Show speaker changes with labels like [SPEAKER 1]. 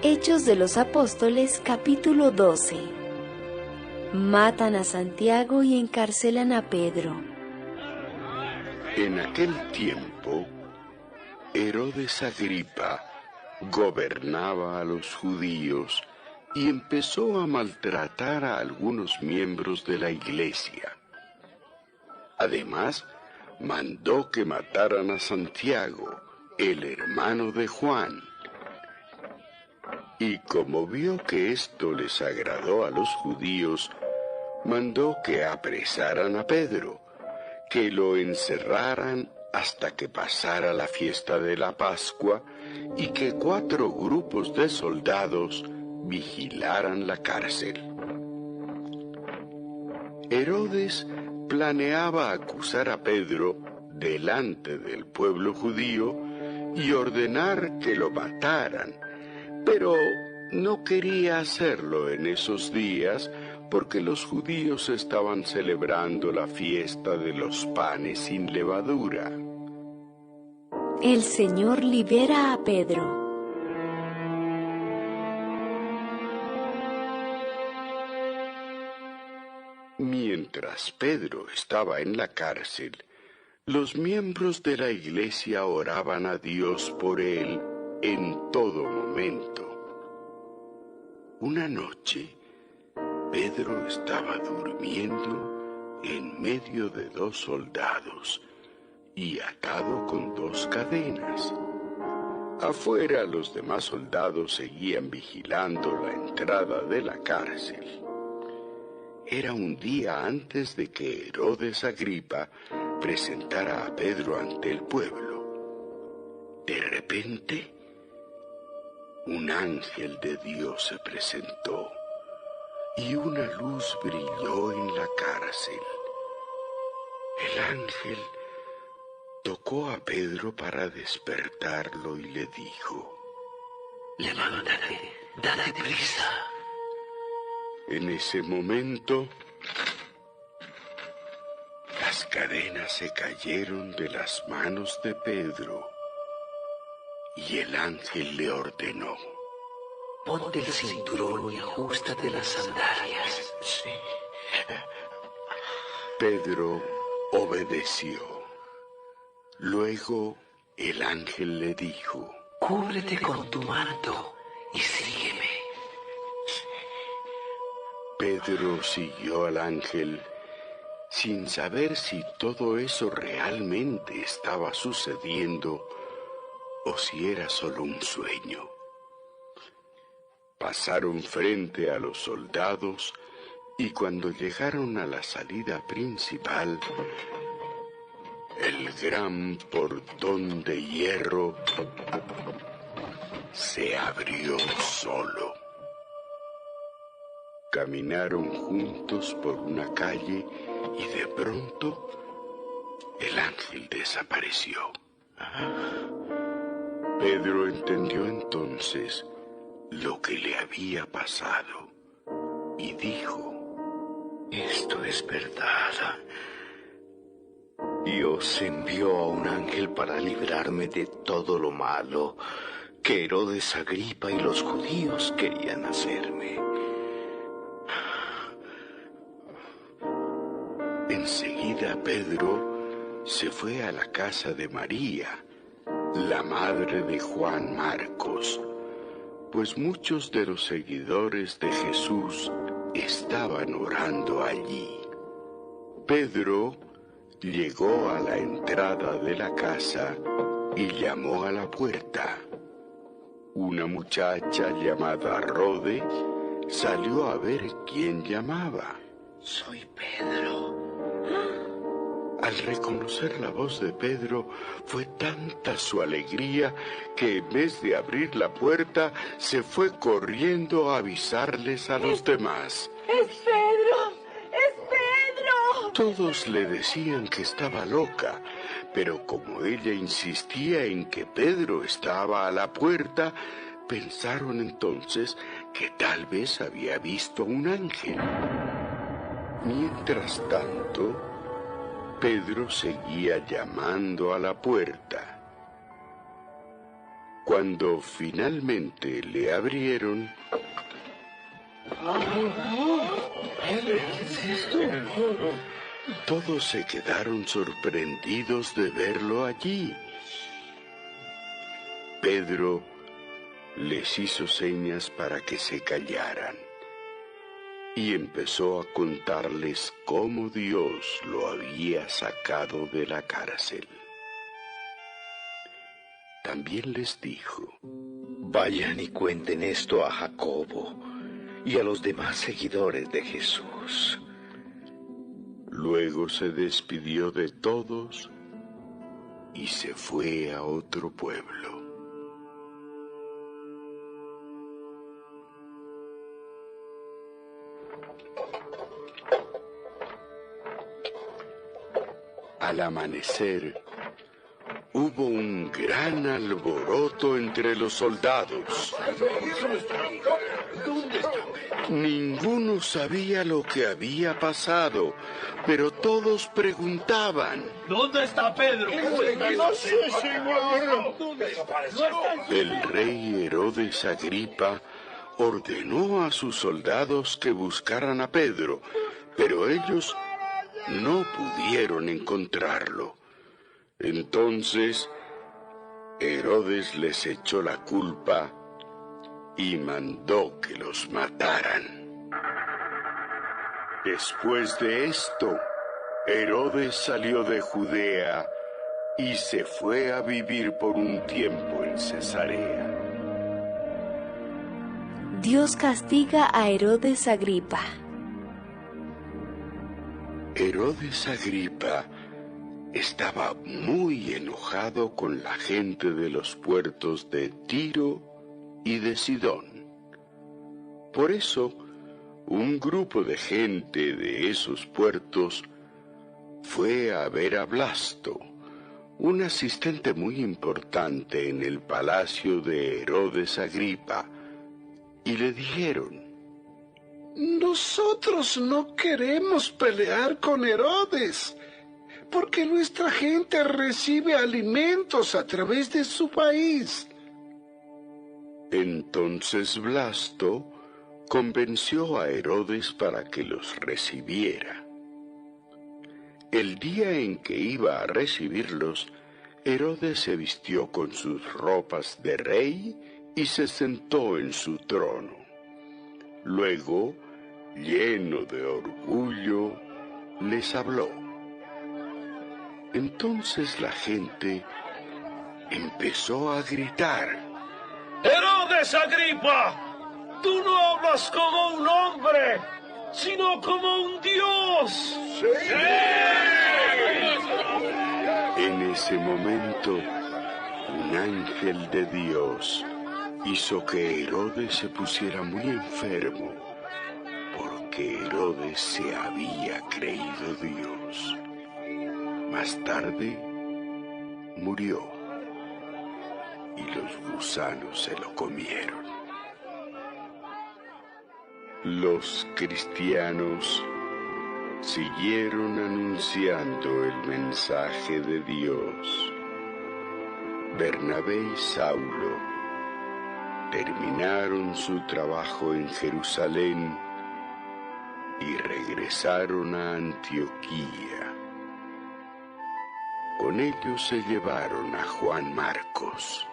[SPEAKER 1] Hechos de los Apóstoles, capítulo 12. Matan a Santiago y encarcelan a Pedro.
[SPEAKER 2] En aquel tiempo, Herodes Agripa gobernaba a los judíos y empezó a maltratar a algunos miembros de la iglesia. Además, mandó que mataran a Santiago, el hermano de Juan. Y como vio que esto les agradó a los judíos, mandó que apresaran a Pedro, que lo encerraran hasta que pasara la fiesta de la Pascua y que 4 grupos de soldados vigilaran la cárcel. Herodes planeaba acusar a Pedro delante del pueblo judío y ordenar que lo mataran, pero no quería hacerlo en esos días porque los judíos estaban celebrando la fiesta de los panes sin levadura.
[SPEAKER 1] El Señor libera a Pedro.
[SPEAKER 2] Mientras Pedro estaba en la cárcel, los miembros de la iglesia oraban a Dios por él en todo momento. Una noche, Pedro estaba durmiendo en medio de 2 soldados y atado con 2 cadenas. Afuera, los demás soldados seguían vigilando la entrada de la cárcel. Era un día antes de que Herodes Agripa presentara a Pedro ante el pueblo. De repente, un ángel de Dios se presentó y una luz brilló en la cárcel. El ángel tocó a Pedro para despertarlo y le dijo:
[SPEAKER 3] «Levántate, date prisa».
[SPEAKER 2] En ese momento, las cadenas se cayeron de las manos de Pedro y el ángel le ordenó:
[SPEAKER 3] «Ponte el cinturón y ajústate las sandalias».
[SPEAKER 4] Sí.
[SPEAKER 2] Pedro obedeció. Luego el ángel le dijo:
[SPEAKER 3] «Cúbrete con tu manto y sígueme».
[SPEAKER 2] Pedro siguió al ángel sin saber si todo eso realmente estaba sucediendo o si era solo un sueño. Pasaron frente a los soldados y cuando llegaron a la salida principal, el gran portón de hierro se abrió solo. Caminaron juntos por una calle y de pronto el ángel desapareció. Pedro entendió entonces lo que le había pasado y dijo:
[SPEAKER 4] Esto es verdad. Dios envió a un ángel para librarme de todo lo malo que Herodes Agripa y los judíos querían hacerme.
[SPEAKER 2] Enseguida Pedro se fue a la casa de María, la madre de Juan Marcos, pues muchos de los seguidores de Jesús estaban orando allí. Pedro llegó a la entrada de la casa y llamó a la puerta. Una muchacha llamada Rode salió a ver quién llamaba.
[SPEAKER 3] «Soy Pedro».
[SPEAKER 2] Al reconocer la voz de Pedro, fue tanta su alegría que en vez de abrir la puerta, se fue corriendo a avisarles a los demás.
[SPEAKER 5] ¡Es Pedro! ¡Es Pedro!
[SPEAKER 2] Todos le decían que estaba loca, pero como ella insistía en que Pedro estaba a la puerta, pensaron entonces que tal vez había visto un ángel. Mientras tanto, Pedro seguía llamando a la puerta. Cuando finalmente le abrieron, todos se quedaron sorprendidos de verlo allí. Pedro les hizo señas para que se callaran y empezó a contarles cómo Dios lo había sacado de la cárcel. También les dijo:
[SPEAKER 4] Vayan y cuenten esto a Jacobo y a los demás seguidores de Jesús.
[SPEAKER 2] Luego se despidió de todos y se fue a otro pueblo. Al amanecer, hubo un gran alboroto entre los soldados. Ninguno sabía lo que había pasado, pero todos preguntaban:
[SPEAKER 6] ¿Dónde está Pedro?
[SPEAKER 5] No sé, señor.
[SPEAKER 2] El rey Herodes Agripa ordenó a sus soldados que buscaran a Pedro, pero ellos no pudieron encontrarlo. Entonces Herodes les echó la culpa y mandó que los mataran. Después de esto, Herodes salió de Judea y se fue a vivir por un tiempo en Cesarea.
[SPEAKER 1] Dios castiga a Herodes Agripa.
[SPEAKER 2] Herodes Agripa estaba muy enojado con la gente de los puertos de Tiro y de Sidón. Por eso, un grupo de gente de esos puertos fue a ver a Blasto, un asistente muy importante en el palacio de Herodes Agripa, y le dijeron:
[SPEAKER 7] Nosotros no queremos pelear con Herodes, porque nuestra gente recibe alimentos a través de su país.
[SPEAKER 2] Entonces Blasto convenció a Herodes para que los recibiera. El día en que iba a recibirlos, Herodes se vistió con sus ropas de rey y se sentó en su trono. Luego, lleno de orgullo, les habló. Entonces la gente empezó a gritar:
[SPEAKER 6] ¡Herodes Agripa! ¡Tú no hablas como un hombre, sino como un dios! ¡Sí!
[SPEAKER 2] En ese momento, un ángel de Dios hizo que Herodes se pusiera muy enfermo, porque Herodes se había creído Dios. Más tarde, murió, y los gusanos se lo comieron. Los cristianos siguieron anunciando el mensaje de Dios. Bernabé y Saulo terminaron su trabajo en Jerusalén y regresaron a Antioquía. Con ellos se llevaron a Juan Marcos.